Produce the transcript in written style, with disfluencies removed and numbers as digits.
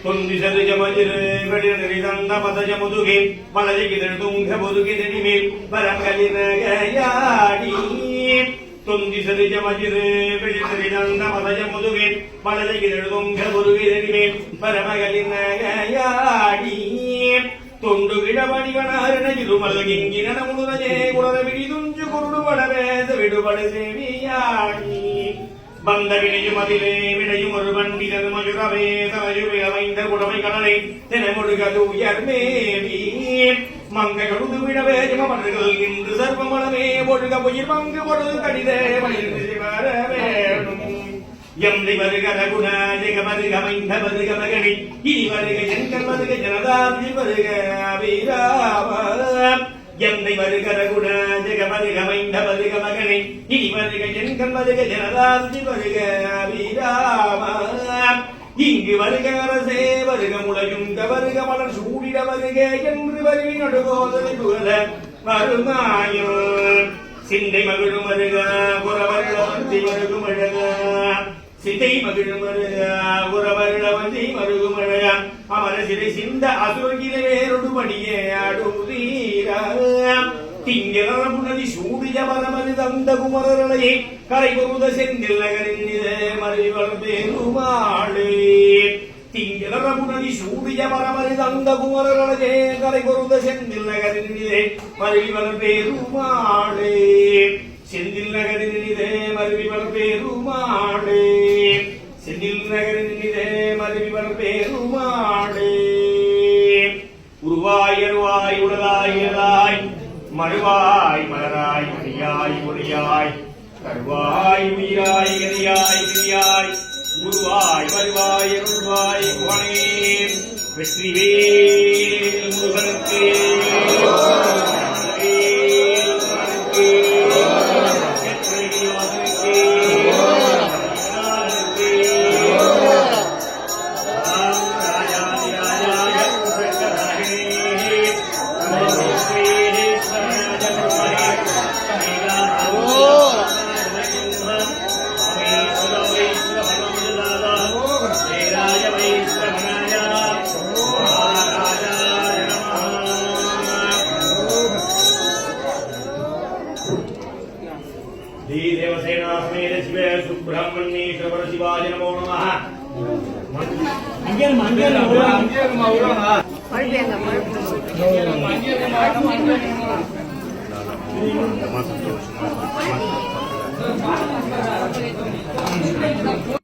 துந்திசது ஜமஜிரு வெளிதந்த பதஜ முதுகே வலஜகிதழ் துங்க முதுகி நெடிமேல் வரங்கலினகையாடி துந்திசது ஜமஜிரு வெளிதந்த பதஜ முதுகே வலஜகிதழ் துங்க முதுகி நெடிமேல் வரமகலினகையாடி தொண்டு விடவணிவனாரண இருமல்கிங்கின முதுரஜே குலர விழிதுஞ்சு குருடு வடவேத விடுபடு சேவியாடி வந்த வினையும் அதிலே வினையும் ஒரு பண்டிதன் மதுரவே தனயுமைந்த குடமை கடலை தினமொழுகது உயர்மேவி மங்க கழுது விடவே ஜமர்கள் இன்று சர்வமனமே ஒழுக உயிர் பங்கு பொழுது கடிதே மகிழ்ந்து வர வேணும் எம்மை வருகர குண ஜெக வருக மைந்த வருக மகனி இனி வருக எங்கள் வருக ஜனதாதி வருக வீராவ எந்தை வருகர குண ஜெக வருக மைந்த வருக மகனே இனி வருக எங்கள் வருக ஜனதாதி வருக வீராம இங்கு வருக அரசே வருக முளையுங்க வருக மலர் சூடிட வருக என்று வருவி நடுகோதனை புகழ வருமாயோ சிந்தை மகிழும் வருக புறவருளவந்தி மருகும் அழக சிந்தை மகிழும் வருக உறவருளவந்தி மருகும் அழக அமர சிறை சிந்த அசுரகில வேறொடு படியே அடுதீர திங்கள புனதி சூடிய வரமது தந்த குமரர்களையே கரை பொருத செந்தில் நகரின் மறைவள் பெருமாளே திங்கள புனதி சூடிய வரமது தந்த குமரர்களையே கரை பொருத செந்தில் நகரின் மறைவள் பெருமாளே செந்தில் நகரினிதே மருவிவர் பெருமாளே செந்தில் நகரினிதே மருவிவர் பெருமாளே உருவாய் அருவாய் உடலாய் இயலாய் மறுவாய் மலராய் மணியாய் ஒளியாய் கருவாய் உயிராய் கதியாய் கிரியாய் உருவாய் வருவாய் அருள்வாய் புகழே வெற்றிவேல் முருகனுக்கு सुब्रह्मण्येश्वर शिवाय नमो नमः मंगल मंगल मंगल मौरा पढ़ेंगे मंगल